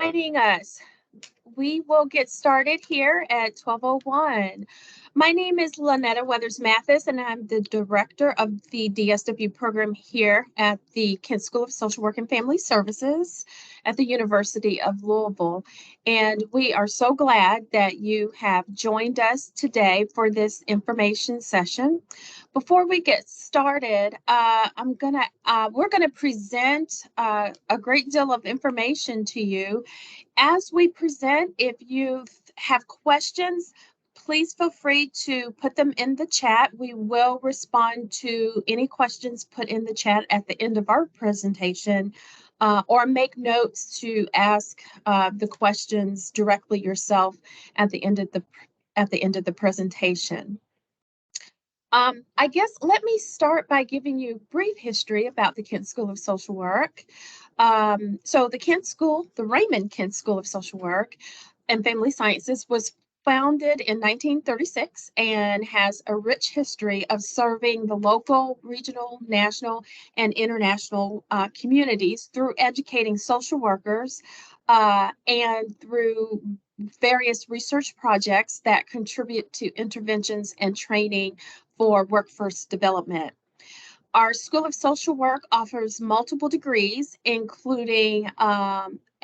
Joining us. We will get started here at 12:01. My name is Lynetta Mathis, and I'm the director of the DSW program here at the Kent School of Social Work and Family Services at the University of Louisville. And we are so glad that you have joined us today for this information session. Before we get started, we're gonna present a great deal of information to you. As we present, if you have questions, please feel free to put them in the chat. We will respond to any questions put in the chat at the end of our presentation, or make notes to ask the questions directly yourself at the end of the presentation. I guess let me start by giving you a brief history about the Kent School of Social Work. So the Raymond Kent School of Social Work and Family Sciences was founded in 1936 and has a rich history of serving the local, regional, national, and international communities through educating social workers and through various research projects that contribute to interventions and training for workforce development. Our School of Social Work offers multiple degrees, including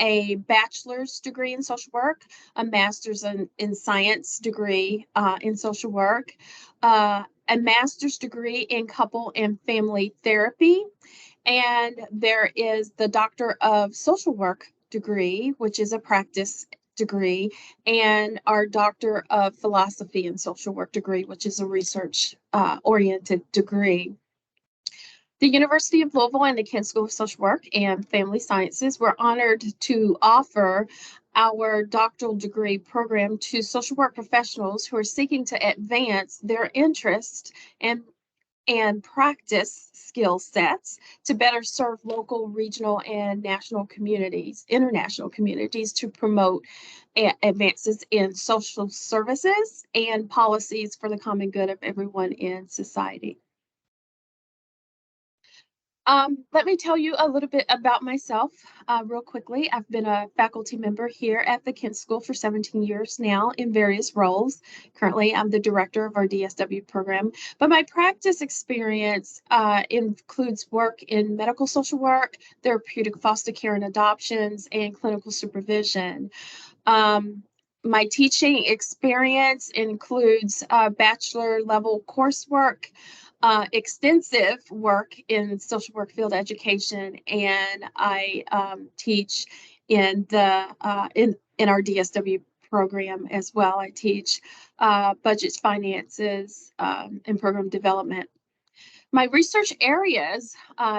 a bachelor's degree in social work, a master's in science degree in social work, a master's degree in couple and family therapy, and there is the Doctor of Social Work degree, which is a practice degree, and our Doctor of Philosophy and Social Work degree, which is a research oriented degree. The University of Louisville and the Kent School of Social Work and Family Sciences were honored to offer our doctoral degree program to social work professionals who are seeking to advance their interest and practice skill sets to better serve local, regional, and national communities, international communities, to promote advances in social services and policies for the common good of everyone in society. Let me tell you a little bit about myself real quickly. I've been a faculty member here at the Kent School for 17 years now in various roles. Currently, I'm the director of our DSW program, but my practice experience includes work in medical social work, therapeutic foster care and adoptions, and clinical supervision. My teaching experience includes bachelor level coursework, extensive work in social work field education, and I teach in our DSW program as well. I teach budget finances and program development. My research areas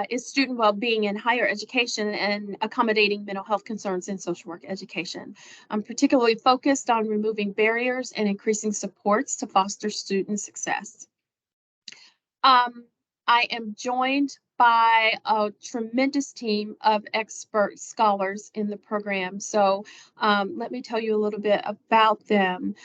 is student well-being in higher education and accommodating mental health concerns in social work education. I'm particularly focused on removing barriers and increasing supports to foster student success. I am joined by a tremendous team of expert scholars in the program. So let me tell you a little bit about them.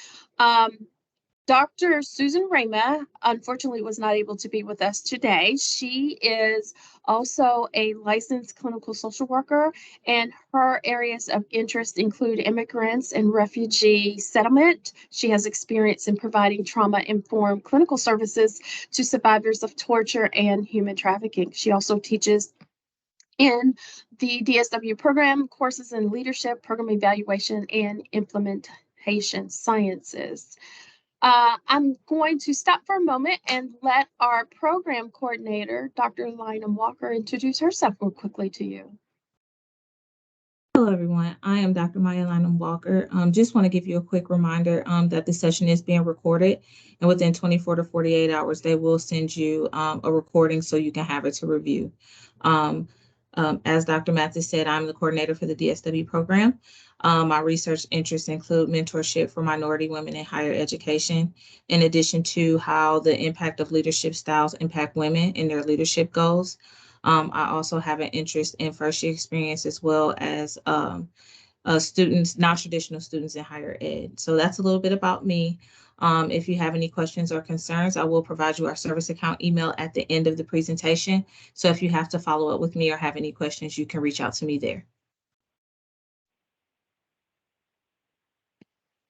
Dr. Susan Rhema, unfortunately, was not able to be with us today. She is also a licensed clinical social worker, and her areas of interest include immigrants and refugee settlement. She has experience in providing trauma-informed clinical services to survivors of torture and human trafficking. She also teaches in the DSW program courses in leadership, program evaluation, and implementation sciences. I'm going to stop for a moment and let our program coordinator, Dr. Lynum-Walker, introduce herself real quickly to you. Hello, everyone. I am Dr. Lynum-Walker. Just want to give you a quick reminder that the session is being recorded, and within 24 to 48 hours, they will send you a recording so you can have it to review. As Dr. Mathis said, I'm the coordinator for the DSW program. My research interests include mentorship for minority women in higher education, in addition to how the impact of leadership styles impact women in their leadership goals. I also have an interest in first year experience as well as students, non-traditional students in higher ed. So that's a little bit about me. If you have any questions or concerns, I will provide you our service account email at the end of the presentation. So if you have to follow up with me or have any questions, you can reach out to me there.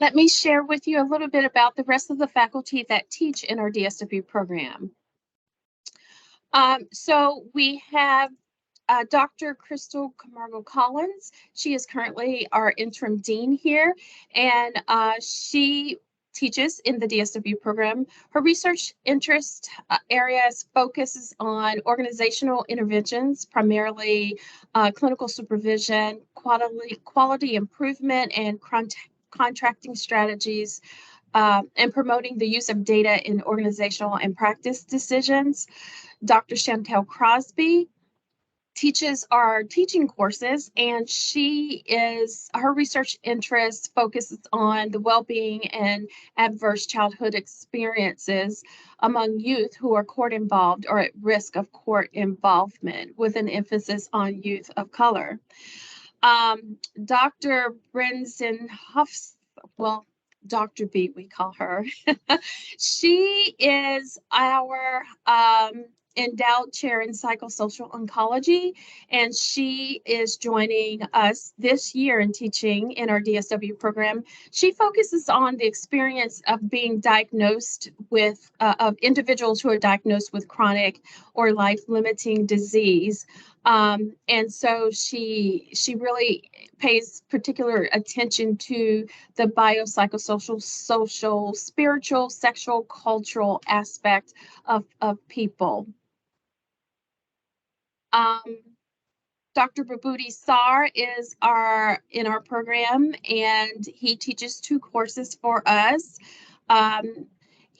Let me share with you a little bit about the rest of the faculty that teach in our DSW program. So we have Dr. Crystal Camargo Collins. She is currently our interim dean here, and she teaches in the DSW program. Her research interest areas focuses on organizational interventions, primarily clinical supervision, quality improvement, and contracting strategies, and promoting the use of data in organizational and practice decisions. Dr. Chantel Crosby teaches our teaching courses, and her research interest focuses on the well-being and adverse childhood experiences among youth who are court involved or at risk of court involvement, with an emphasis on youth of color. Dr. Brinson Huffs, well, Dr. B, we call her. She is our endowed chair in psychosocial oncology, and she is joining us this year in teaching in our DSW program. She focuses on the experience of being diagnosed with, of individuals who are diagnosed with chronic or life-limiting disease. And so she really pays particular attention to the biopsychosocial, social, spiritual, sexual, cultural aspect of people. Dr. Babudi Sar is in our program, and he teaches 2 courses for us.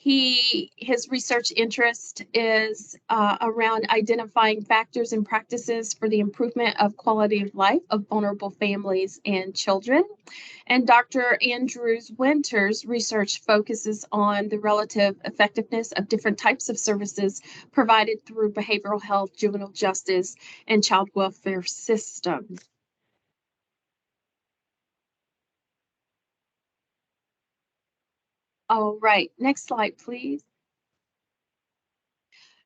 His research interest is around identifying factors and practices for the improvement of quality of life of vulnerable families and children. And Dr. Andrews Winter's research focuses on the relative effectiveness of different types of services provided through behavioral health, juvenile justice, and child welfare systems. All right, next slide, please.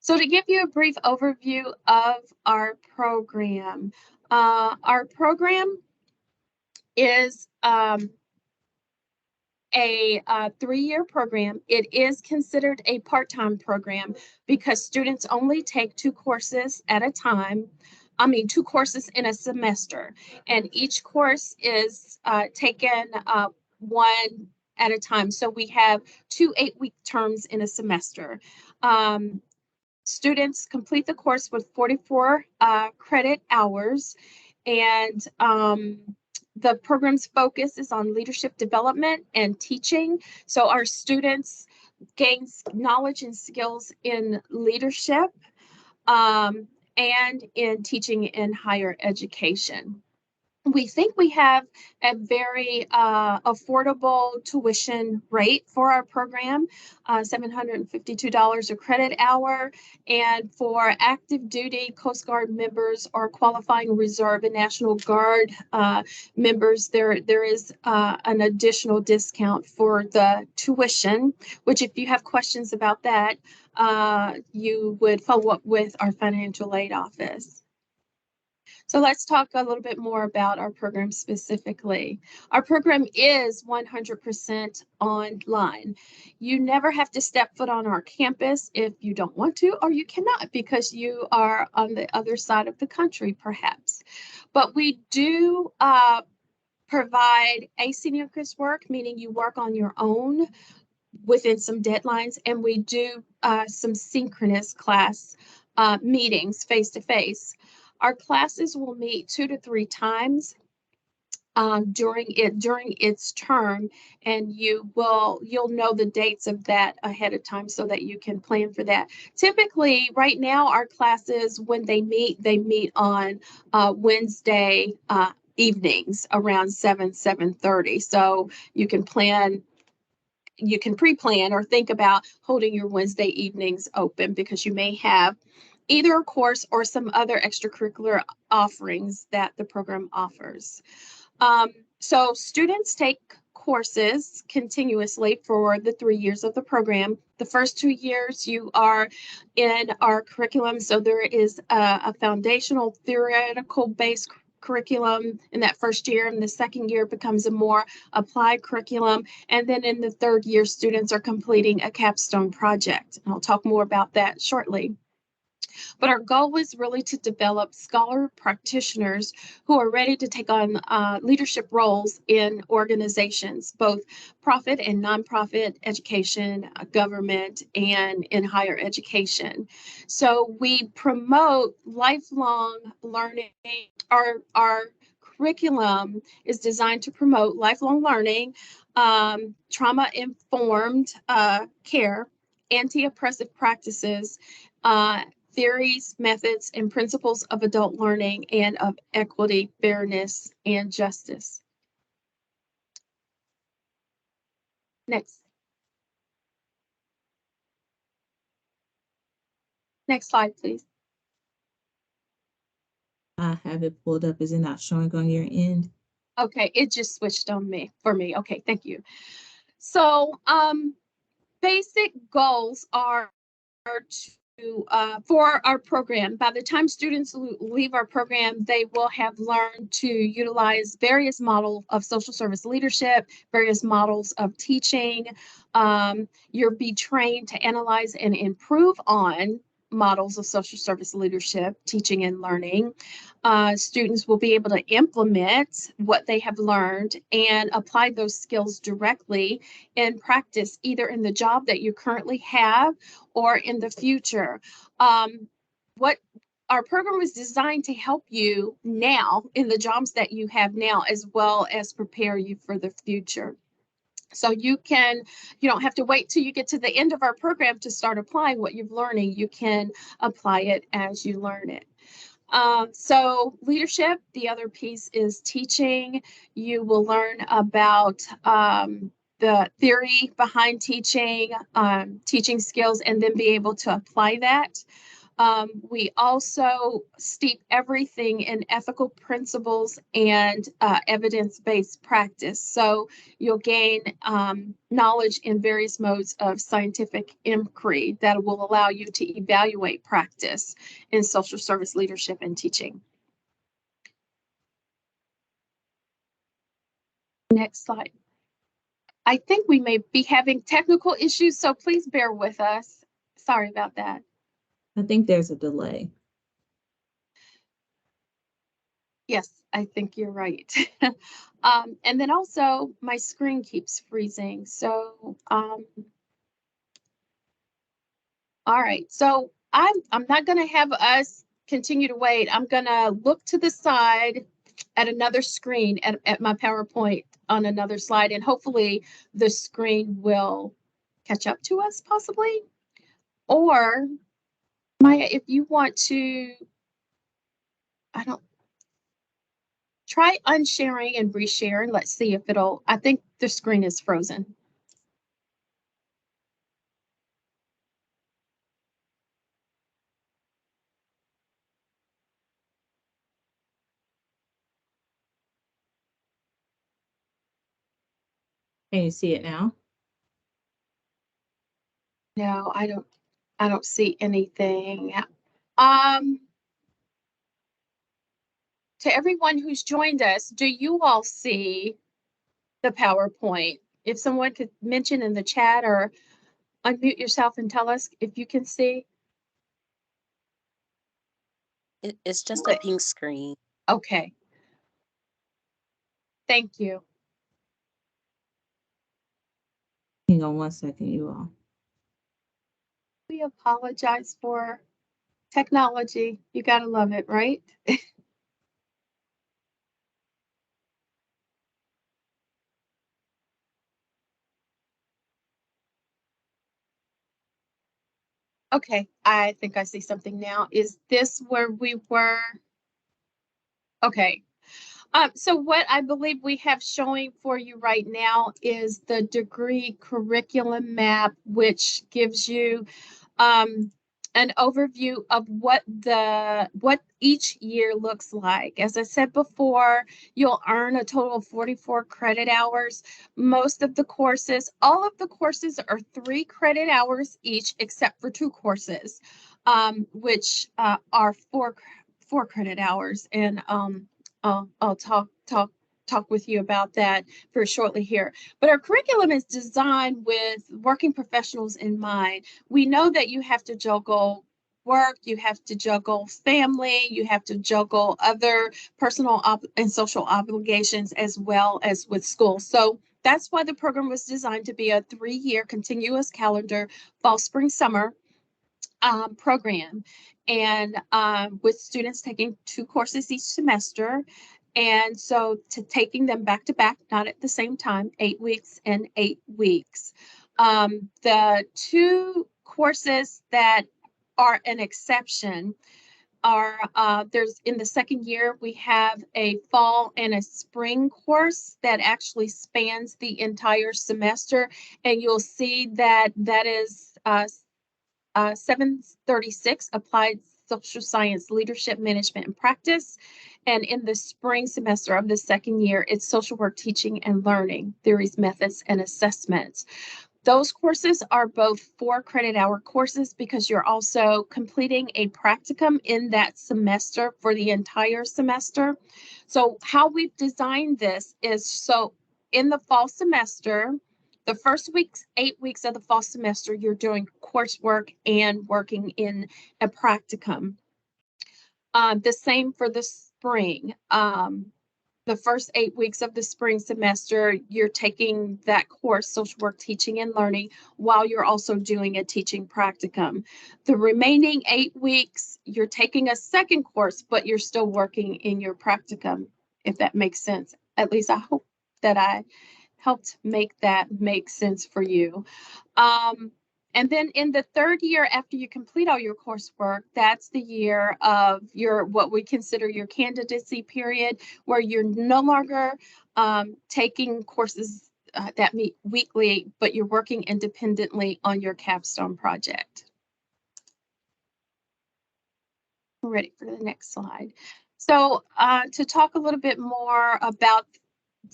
So to give you a brief overview of our program is a 3-year program. It is considered a part-time program because students only take 2 courses at a time. 2 courses in a semester, and each course is taken one at a time. So we have 2 8-week terms in a semester. Students complete the course with 44 credit hours, and the program's focus is on leadership development and teaching. So our students gain knowledge and skills in leadership and in teaching in higher education. We think we have a very affordable tuition rate for our program, $752 a credit hour. And for active duty Coast Guard members or qualifying Reserve and National Guard members, there is an additional discount for the tuition, which if you have questions about that, you would follow up with our financial aid office. So let's talk a little bit more about our program specifically. Our program is 100% online. You never have to step foot on our campus if you don't want to, or you cannot because you are on the other side of the country, perhaps. But we do provide asynchronous work, meaning you work on your own within some deadlines, and we do some synchronous class meetings face-to-face. Our classes will meet 2 to 3 times during its term, and you'll know the dates of that ahead of time so that you can plan for that. Typically, right now, our classes, when they meet on Wednesday evenings around 7:30. So you can pre-plan or think about holding your Wednesday evenings open because you may have either a course or some other extracurricular offerings that the program offers. So students take courses continuously for the 3 years of the program. The first 2 years you are in our curriculum, so there is a foundational theoretical based curriculum in that first year, and the second year becomes a more applied curriculum. And then in the third year, students are completing a capstone project. And I'll talk more about that shortly. But our goal was really to develop scholar practitioners who are ready to take on leadership roles in organizations, both profit and nonprofit education, government, and in higher education. So we promote lifelong learning. Our curriculum is designed to promote lifelong learning, trauma-informed care, anti-oppressive practices, theories, methods, and principles of adult learning and of equity, fairness, and justice. Next. Next slide, please. I have it pulled up. Is it not showing on your end? Okay, it just switched on me for me. Okay, thank you. So basic goals are to for our program. By the time students leave our program, they will have learned to utilize various models of social service leadership, various models of teaching. You'll be trained to analyze and improve on models of social service leadership, teaching and learning. Students will be able to implement what they have learned and apply those skills directly in practice, either in the job that you currently have or in the future. What our program was designed to help you now in the jobs that you have now, as well as prepare you for the future. So you don't have to wait till you get to the end of our program to start applying what you're learning. You can apply it as you learn it. So leadership, the other piece is teaching. You will learn about the theory behind teaching, teaching skills, and then be able to apply that. We also steep everything in ethical principles and evidence-based practice. So you'll gain knowledge in various modes of scientific inquiry that will allow you to evaluate practice in social service leadership and teaching. Next slide. I think we may be having technical issues, so please bear with us. Sorry about that. I think there's a delay. Yes, I think you're right. And then also my screen keeps freezing. So, all right. So I'm not going to have us continue to wait. I'm going to look to the side at another screen at my PowerPoint on another slide, and hopefully the screen will catch up to us possibly. Or Maya, if you want to, try unsharing and resharing. Let's see if I think the screen is frozen. Can you see it now? No, I don't see anything. To everyone who's joined us, do you all see the PowerPoint? If someone could mention in the chat or unmute yourself and tell us if you can see. It's just a pink screen. Okay. Thank you. Hang on one second, you all. We apologize for technology. You gotta love it, right? Okay, I think I see something now. Is this where we were? Okay. So what I believe we have showing for you right now is the degree curriculum map, which gives you an overview of what each year looks like. As I said before, you'll earn a total of 44 credit hours. Most of the courses, all of the courses are 3 credit hours each, except for 2 courses, which are 4 credit hours. And I'll talk with you about that very shortly here. But our curriculum is designed with working professionals in mind. We know that you have to juggle work, you have to juggle family, you have to juggle other personal and social obligations as well as with school. So that's why the program was designed to be a 3-year continuous calendar, fall, spring, summer program, and with students taking 2 courses each semester. And so to taking them back to back, not at the same time, 8 weeks and 8 weeks. The 2 courses that are an exception are there's in the second year, we have a fall and a spring course that actually spans the entire semester. And you'll see that that is 736 Applied Social Science Leadership, Management, and Practice. And in the spring semester of the second year, it's Social Work, Teaching, and Learning, Theories, Methods, and Assessments. Those courses are both 4 credit hour courses because you're also completing a practicum in that semester for the entire semester. So how we've designed this is, so in the fall semester, the first 8 weeks of the fall semester, you're doing coursework and working in a practicum. The same for the spring. The first 8 weeks of the spring semester, you're taking that course, Social Work, Teaching, and Learning, while you're also doing a teaching practicum. The remaining 8 weeks, you're taking a second course, but you're still working in your practicum, if that makes sense. At least I hope that I helped make that make sense for you. And then in the third year, after you complete all your coursework, that's the year of your, what we consider your candidacy period, where you're no longer taking courses that meet weekly, but you're working independently on your capstone project. We're ready for the next slide. So to talk a little bit more about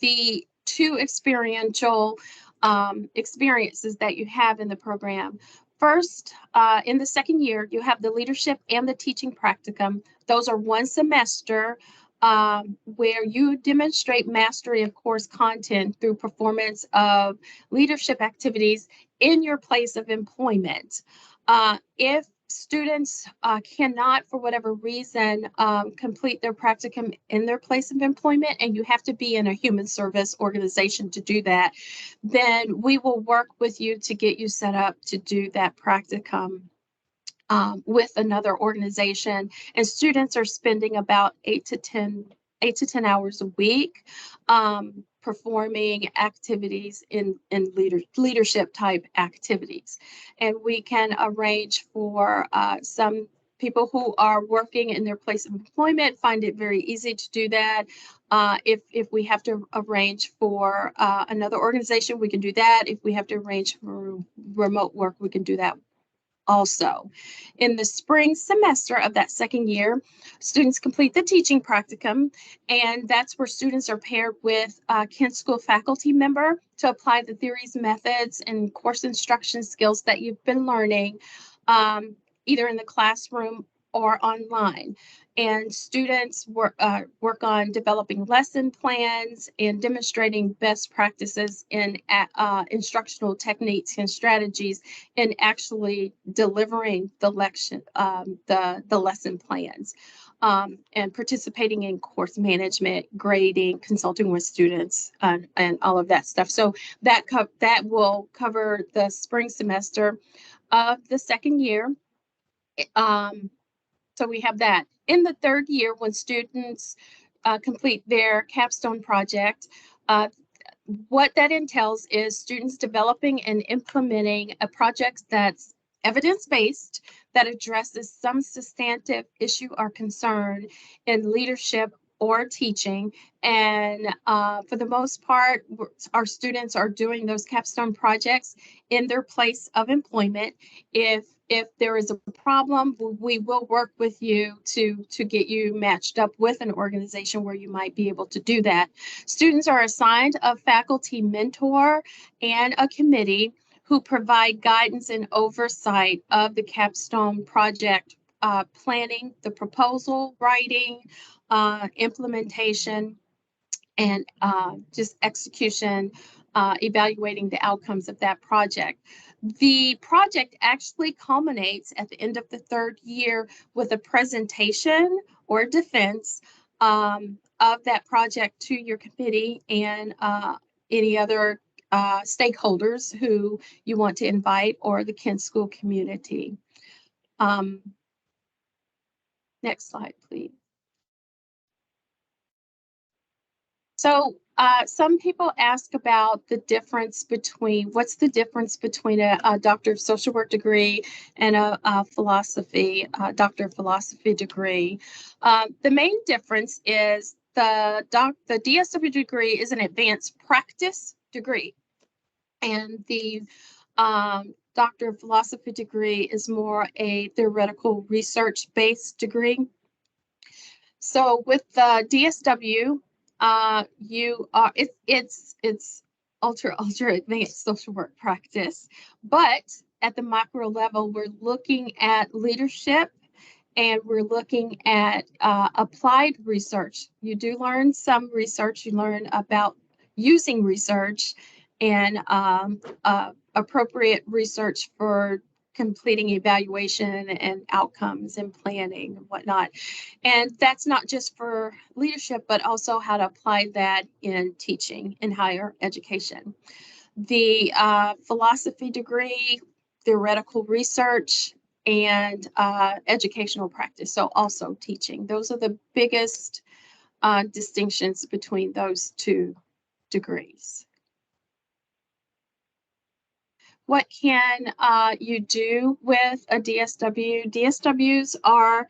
the 2 experiential experiences that you have in the program. First, in the second year, you have the leadership and the teaching practicum. Those are 1 semester where you demonstrate mastery of course content through performance of leadership activities in your place of employment. If students cannot, for whatever reason, complete their practicum in their place of employment, and you have to be in a human service organization to do that, then we will work with you to get you set up to do that practicum with another organization. And students are spending about 8 to 10 hours a week performing activities in leadership type activities. And we can arrange for some people who are working in their place of employment find it very easy to do that. If we have to arrange for another organization, we can do that. If we have to arrange for remote work, we can do that also. In the spring semester of that second year, students complete the teaching practicum, and that's where students are paired with a Kent School faculty member to apply the theories, methods, and course instruction skills that you've been learning, either in the classroom or online. And students work on developing lesson plans and demonstrating best practices in instructional techniques and strategies, and actually delivering the lesson plans, and participating in course management, grading, consulting with students, and all of that stuff. So that will cover the spring semester of the second year. So we have that. In the third year, when students complete their capstone project, what that entails is students developing and implementing a project that's evidence-based, that addresses some substantive issue or concern in leadership or teaching. And for the most part, our students are doing those capstone projects in their place of employment. If there is a problem, we will work with you to get you matched up with an organization where you might be able to do that. Students are assigned a faculty mentor and a committee who provide guidance and oversight of the capstone project planning, the proposal writing, implementation, and just execution, evaluating the outcomes of that project. The project actually culminates at the end of the third year with a presentation or defense of that project to your committee and any other stakeholders who you want to invite, or the Kent School community. Next slide, please. So some people ask about the difference between, what's the difference between a Doctor of Social Work degree and a philosophy, Doctor of Philosophy degree. The main difference is the DSW degree is an advanced practice degree, and the Doctor of Philosophy degree is more a theoretical research-based degree. So with the DSW, you are it's ultra advanced social work practice, but at the macro level, we're looking at leadership and we're looking at applied research. You do learn some research. You learn about using research and appropriate research for completing evaluation and outcomes and planning and whatnot. And that's not just for leadership, but also how to apply that in teaching in higher education. The philosophy degree, theoretical research, and educational practice, so also teaching. Those are the biggest distinctions between those two degrees. What can you do with a DSW? DSWs are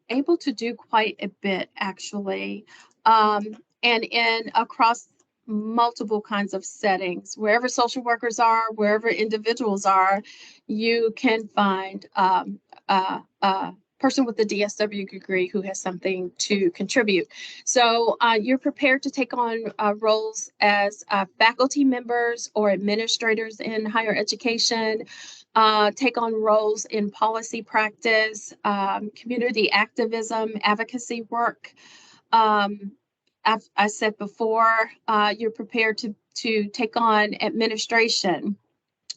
able to do quite a bit, actually, and in across multiple kinds of settings. Wherever social workers are, wherever individuals are, you can find a person with a DSW degree who has something to contribute. So you're prepared to take on roles as faculty members or administrators in higher education, take on roles in policy practice, community activism, advocacy work. I said before, you're prepared to take on administration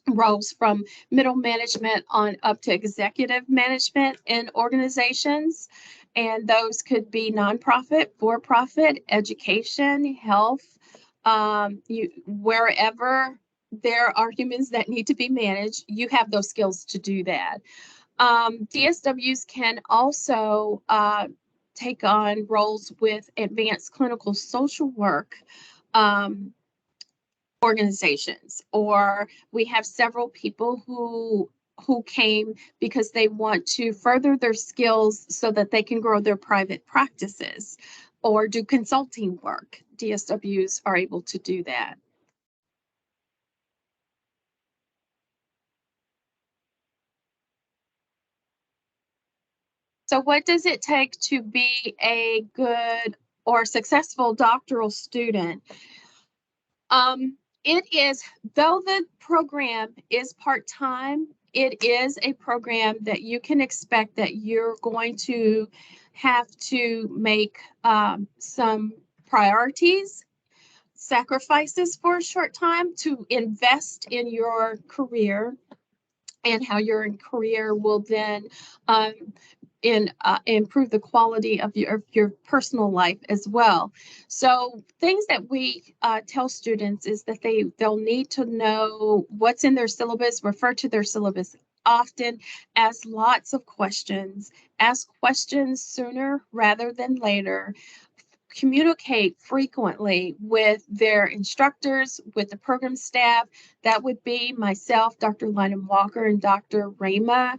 roles from middle management on up to executive management in organizations. And those could be nonprofit, for-profit, education, health, wherever there are humans that need to be managed, you have those skills to do that. DSWs can also take on roles with advanced clinical social work organizations, or we have several people who came because they want to further their skills so that they can grow their private practices or do consulting work. DSWs are able to do that. So what does it take to be a good or successful doctoral student? It is, though the program is part-time, it is a program that you can expect that you're going to have to make some priorities, sacrifices for a short time to invest in your career, and how your career will then improve the quality of your personal life as well. So things that we tell students is that they'll need to know what's in their syllabus, refer to their syllabus often, ask lots of questions, ask questions sooner rather than later, communicate frequently with their instructors, with the program staff. That would be myself, Dr. Lynum-Walker, and Dr. Rhema,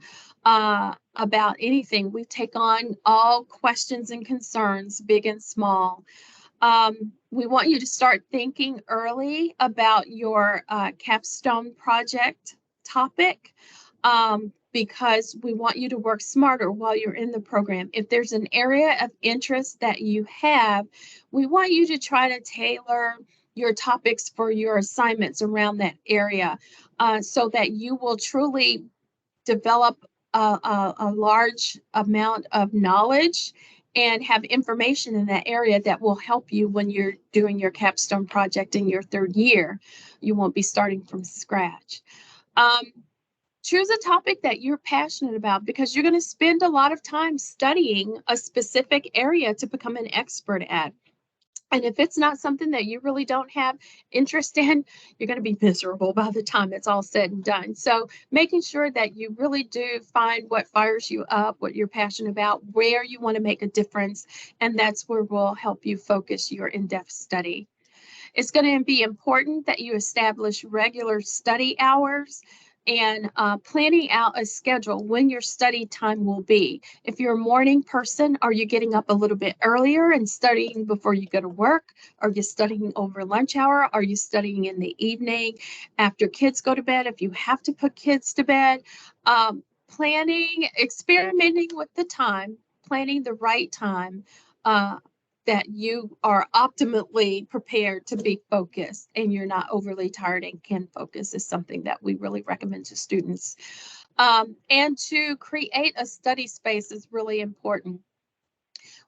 about anything. We take on all questions and concerns, big and small. We want you to start thinking early about your capstone project topic, because we want you to work smarter while you're in the program. If there's an area of interest that you have, we want you to try to tailor your topics for your assignments around that area, so that you will truly develop a large amount of knowledge and have information in that area that will help you when you're doing your capstone project in your third year. You won't be starting from scratch. Choose a topic that you're passionate about, because you're going to spend a lot of time studying a specific area to become an expert at. And if it's not something that you really don't have interest in, you're going to be miserable by the time it's all said and done. So making sure that you really do find what fires you up, what you're passionate about, where you want to make a difference, and that's where we'll help you focus your in-depth study. It's going to be important that you establish regular study hours and planning out a schedule when your study time will be. If you're a morning person, are you getting up a little bit earlier and studying before you go to work? Are you studying over lunch hour? Are you studying in the evening after kids go to bed? If you have to put kids to bed, planning, experimenting with the time, planning the right time, that you are optimally prepared to be focused and you're not overly tired and can focus is something that we really recommend to students. And to create a study space is really important.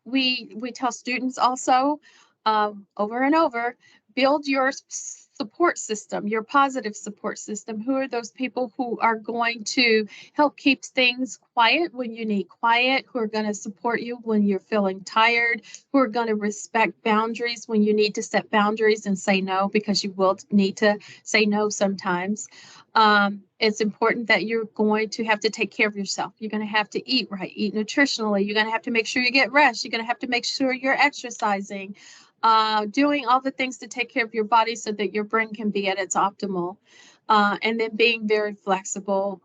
We tell students also over and over, build your support system, your positive support system. Who are those people who are going to help keep things quiet when you need quiet, who are going to support you when you're feeling tired, who are going to respect boundaries when you need to set boundaries and say no, because you will need to say no sometimes. It's important that you're going to have to take care of yourself. You're going to have to eat right, eat nutritionally. You're going to have to make sure you get rest. You're going to have to make sure you're exercising, doing all the things to take care of your body so that your brain can be at its optimal. And then being very flexible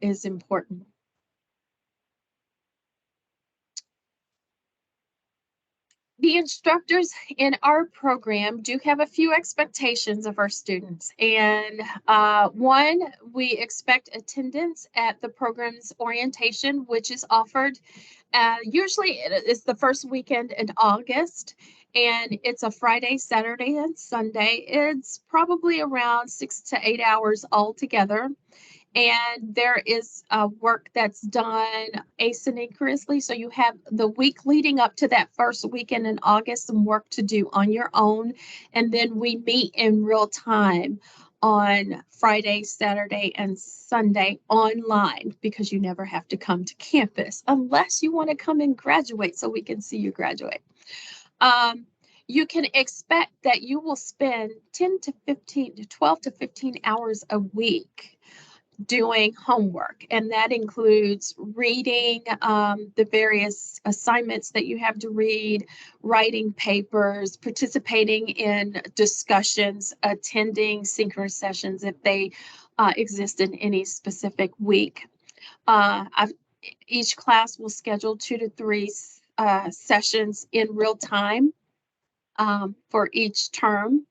is important. The instructors in our program do have a few expectations of our students. And one, we expect attendance at the program's orientation, which is offered usually it's the first weekend in August. And it's a Friday, Saturday, and Sunday. It's probably around 6 to 8 hours altogether. And there is work that's done asynchronously. So you have the week leading up to that first weekend in August, some work to do on your own. And then we meet in real time on Friday, Saturday, and Sunday online, because you never have to come to campus unless you want to come and graduate so we can see you graduate. You can expect that you will spend 12 to 15 hours a week doing homework, and that includes reading the various assignments that you have to read, writing papers, participating in discussions, attending synchronous sessions if they exist in any specific week. Each class will schedule 2 to 3 sessions in real time for each term.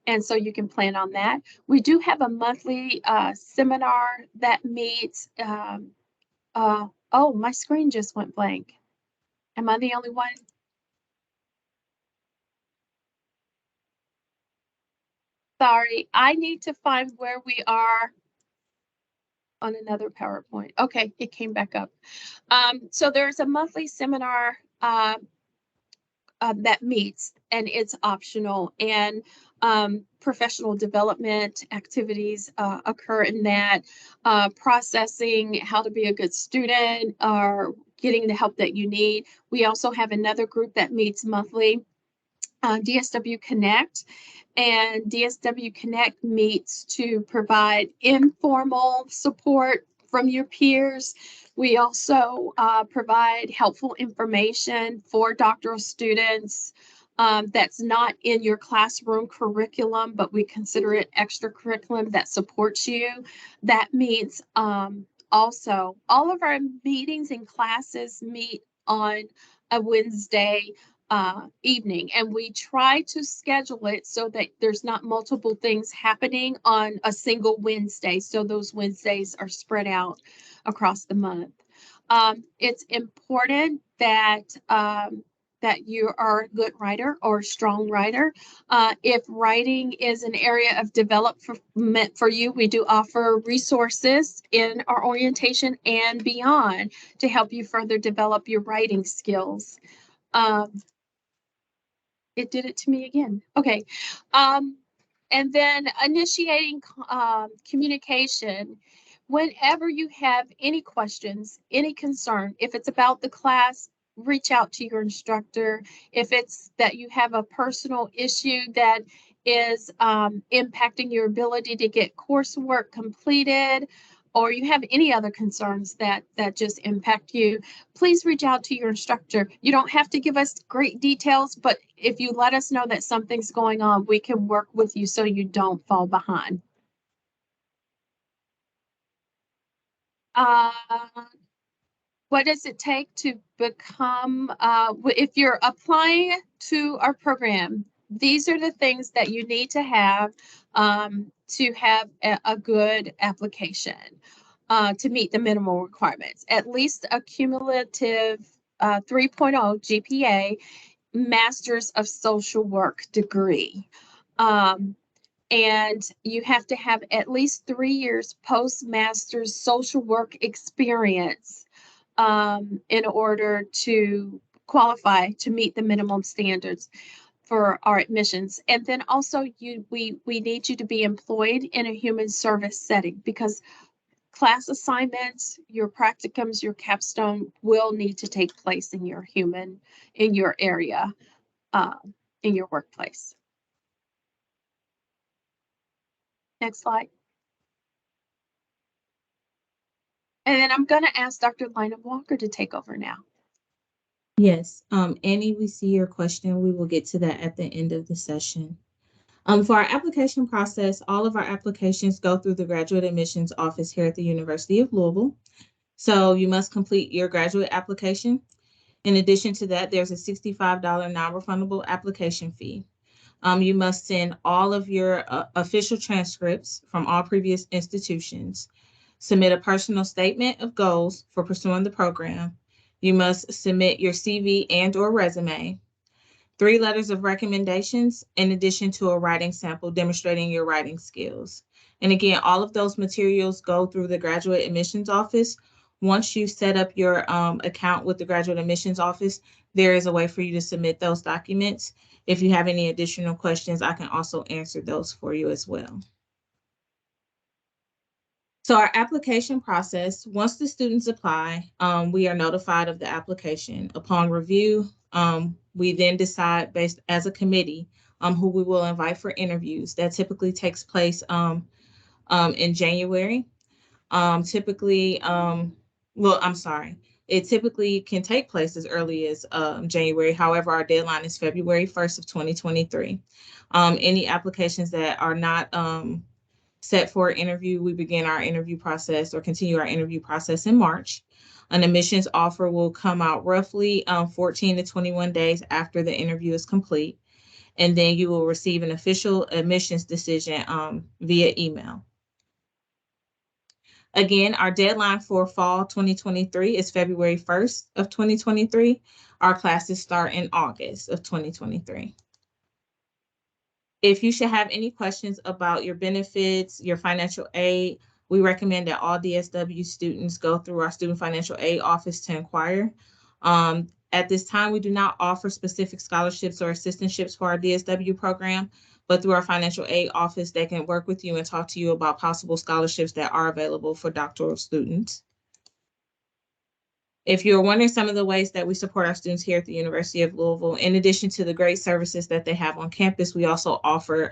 And so you can plan on that. We do have a monthly seminar that meets. Oh, my screen just went blank. Am I the only one? Sorry, I need to find where we are on another PowerPoint. Okay, it came back up. So there's a monthly seminar that meets, and it's optional, and professional development activities occur in that, processing how to be a good student or getting the help that you need. We also have another group that meets monthly, DSW Connect, and DSW Connect meets to provide informal support from your peers. We also provide helpful information for doctoral students that's not in your classroom curriculum, but we consider it extra curriculum that supports you. That means also all of our meetings and classes meet on a Wednesday evening, and we try to schedule it so that there's not multiple things happening on a single Wednesday, so those Wednesdays are spread out across the month. It's important that that you are a good writer or strong writer. If writing is an area of development for you, we do offer resources in our orientation and beyond to help you further develop your writing skills. It did it to me again. Okay. And then initiating communication. Whenever you have any questions, any concern, if it's about the class, reach out to your instructor. If it's that you have a personal issue that is impacting your ability to get coursework completed, or you have any other concerns that just impact you, please reach out to your instructor. You don't have to give us great details, but if you let us know that something's going on, we can work with you so you don't fall behind. What does it take to become, if you're applying to our program, these are the things that you need to have a good application to meet the minimal requirements. At least a cumulative 3.0 GPA, Master's of Social Work degree. And you have to have at least 3 years postmaster's social work experience in order to qualify to meet the minimum standards for our admissions. And then also we need you to be employed in a human service setting, because class assignments, your practicums, your capstone will need to take place in your area, in your workplace. Next slide. And then I'm going to ask Dr. Lynum-Walker to take over now. Yes, Annie, we see your question. We will get to that at the end of the session. For our application process, all of our applications go through the graduate admissions office here at the University of Louisville. So you must complete your graduate application. In addition to that, there's a $65 non-refundable application fee. You must send all of your official transcripts from all previous institutions. Submit a personal statement of goals for pursuing the program. You must submit your CV and/or resume, 3 letters of recommendations, in addition to a writing sample demonstrating your writing skills. And again, all of those materials go through the graduate admissions office. Once you set up your account with the graduate admissions office, there is a way for you to submit those documents. If you have any additional questions, I can also answer those for you as well. So our application process, once the students apply, we are notified of the application. Upon review, we then decide based as a committee who we will invite for interviews. That typically takes place in January. It typically can take place as early as January. However, our deadline is February 1st of 2023. Any applications that are not set for an interview, we begin our interview process or continue our interview process in March. An admissions offer will come out roughly 14 to 21 days after the interview is complete. And then you will receive an official admissions decision via email. Again, our deadline for fall 2023 is February 1st of 2023. Our classes start in August of 2023. If you should have any questions about your benefits, your financial aid, we recommend that all DSW students go through our student financial aid office to inquire. At this time, we do not offer specific scholarships or assistantships for our DSW program, but through our financial aid office, they can work with you and talk to you about possible scholarships that are available for doctoral students. If you're wondering some of the ways that we support our students here at the University of Louisville, in addition to the great services that they have on campus, we also offer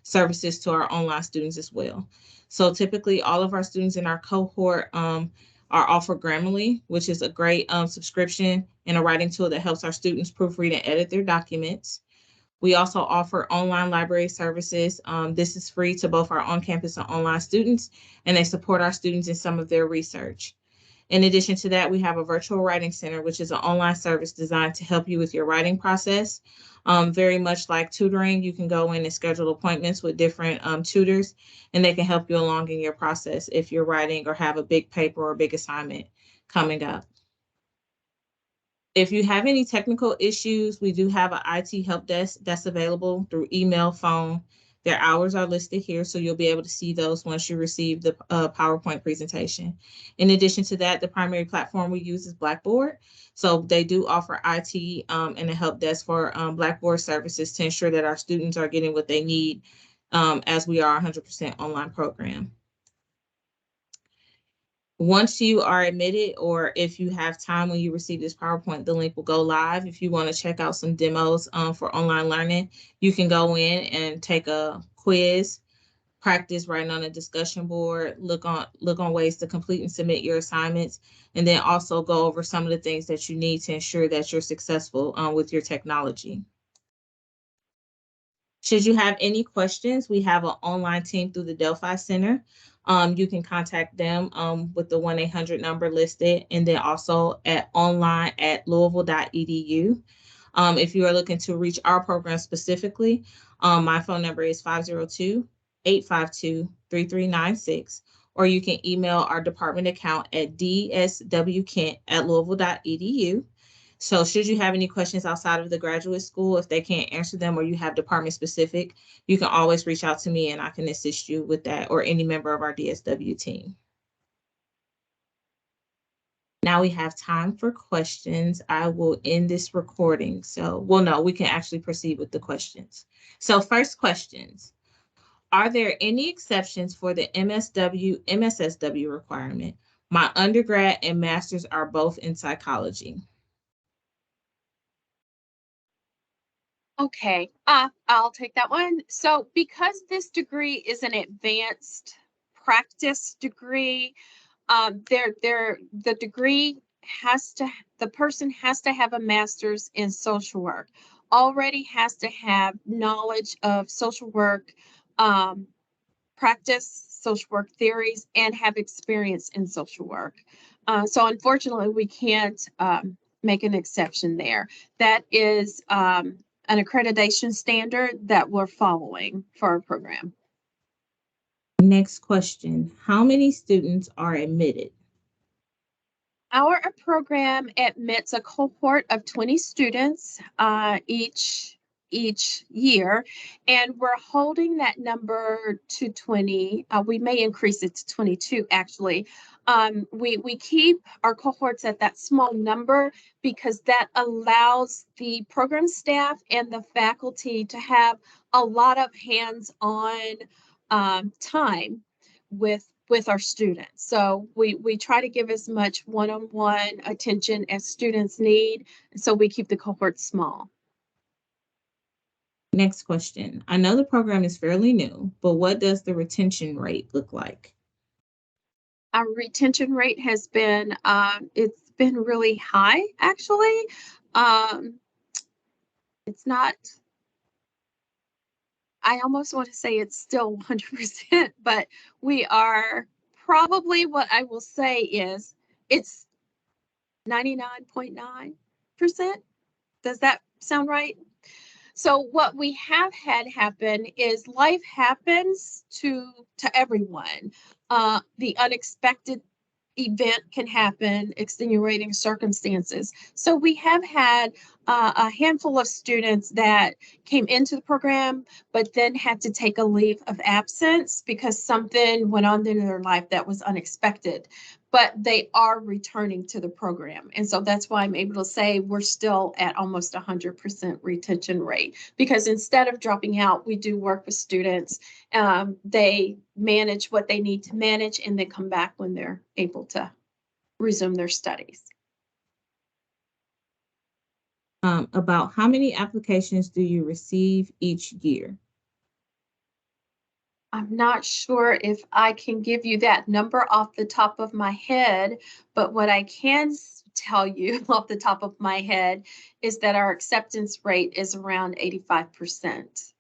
services to our online students as well. So typically all of our students in our cohort are offered Grammarly, which is a great subscription and a writing tool that helps our students proofread and edit their documents. We also offer online library services. This is free to both our on-campus and online students, and they support our students in some of their research. In addition to that, we have a virtual writing center, which is an online service designed to help you with your writing process. Very much like tutoring, you can go in and schedule appointments with different tutors, and they can help you along in your process if you're writing or have a big paper or a big assignment coming up. If you have any technical issues, we do have an IT help desk that's available through email, phone. Their hours are listed here, so you'll be able to see those once you receive the PowerPoint presentation. In addition to that, the primary platform we use is Blackboard. So they do offer IT and a help desk for Blackboard services to ensure that our students are getting what they need as we are a 100% online program. Once you are admitted, or if you have time when you receive this PowerPoint, the link will go live. If you want to check out some demos for online learning, you can go in and take a quiz, practice writing on a discussion board, look on ways to complete and submit your assignments, and then also go over some of the things that you need to ensure that you're successful with your technology. Should you have any questions, we have an online team through the Delphi Center. You can contact them with the 1-800 number listed, and then also at online@louisville.edu. If you are looking to reach our program specifically, my phone number is 502-852-3396, or you can email our department account at dswkent@louisville.edu. So should you have any questions outside of the graduate school, if they can't answer them or you have department specific, you can always reach out to me and I can assist you with that, or any member of our DSW team. Now we have time for questions. I will end this recording. So, well, no, we can actually proceed with the questions. So first questions. Are there any exceptions for the MSSW requirement? My undergrad and master's are both in psychology. Okay, I'll take that one. So because this degree is an advanced practice degree, the degree the person has to have a master's in social work, already has to have knowledge of social work, practice, social work theories, and have experience in social work. So unfortunately, we can't make an exception there. That is an accreditation standard that we're following for our program. Next question. How many students are admitted? Our program admits a cohort of 20 students each year, and we're holding that number to 20. We may increase it to 22, actually. We keep our cohorts at that small number because that allows the program staff and the faculty to have a lot of hands-on time with our students. So we try to give as much one-on-one attention as students need, so we keep the cohort small. Next question. I know the program is fairly new, but what does the retention rate look like? Our retention rate has been, it's been really high, actually. It's not, I almost want to say it's still 100%, but we are probably, what I will say is it's 99.9%. Does that sound right? So what we have had happen is life happens to everyone. The unexpected event can happen, extenuating circumstances. So we have had a handful of students that came into the program, but then had to take a leave of absence because something went on in their life that was unexpected. But they are returning to the program. And so that's why I'm able to say we're still at almost 100% retention rate, because instead of dropping out, we do work with students. They manage what they need to manage and then come back when they're able to resume their studies. About how many applications do you receive each year? I'm not sure if I can give you that number off the top of my head, but what I can tell you off the top of my head is that our acceptance rate is around 85%.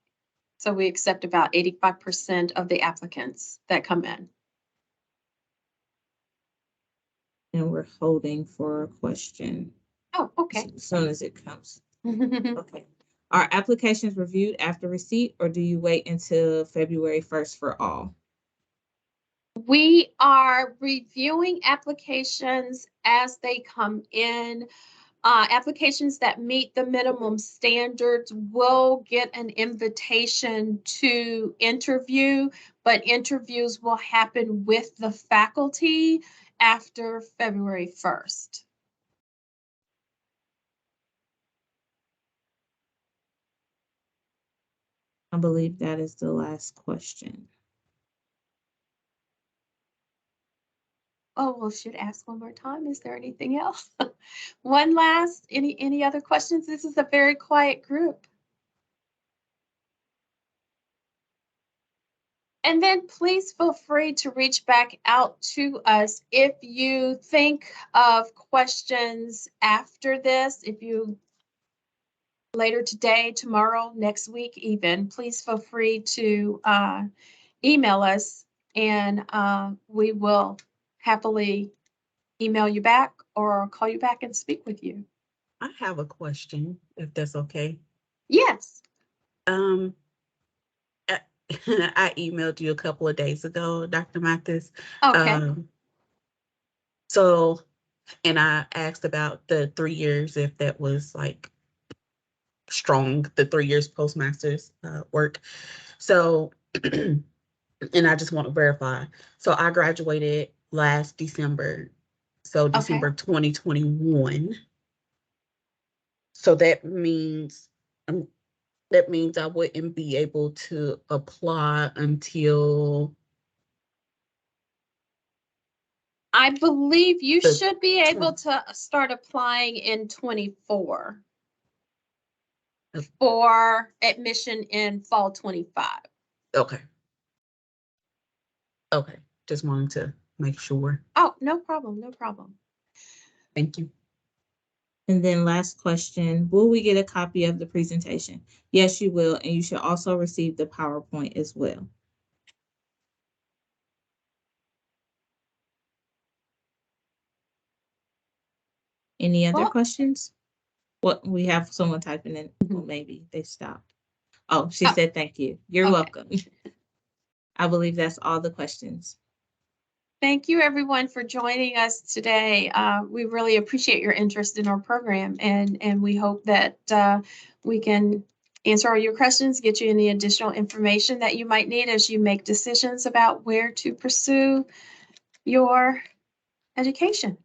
So we accept about 85% of the applicants that come in. And we're holding for a question. Oh, okay. As soon as it comes. Okay. Are applications reviewed after receipt, or do you wait until February 1st for all? We are reviewing applications as they come in. applications that meet the minimum standards will get an invitation to interview, but interviews will happen with the faculty after February 1st. I believe that is the last question. Oh, well, should ask one more time. Is there anything else? One last, any other questions? This is a very quiet group. And then please feel free to reach back out to us if you think of questions after this. If you later today, tomorrow, next week even, please feel free to email us, and we will happily email you back or call you back and speak with you. I have a question, if that's okay. Yes. I I emailed you a couple of days ago, Dr. Mathis. Okay. So, and I asked about the 3 years, if that was like strong, the 3 years postmaster's work. So, and I just want to verify. So I graduated last December. So December 2021. So that means I wouldn't be able to apply until I believe you The should be able to start applying in 24 for admission in fall 25. okay. Okay. Just wanted to make sure. Oh, no problem. No problem. Thank you. And then last question, will we get a copy of the presentation? Yes, you will, and you should also receive the PowerPoint as well. Any other questions? What, we have someone typing in, well, maybe they stopped. Oh, she said thank you. You're welcome. I believe that's all the questions. Thank you, everyone, for joining us today. We really appreciate your interest in our program, and we hope that we can answer all your questions, get you any additional information that you might need as you make decisions about where to pursue your education.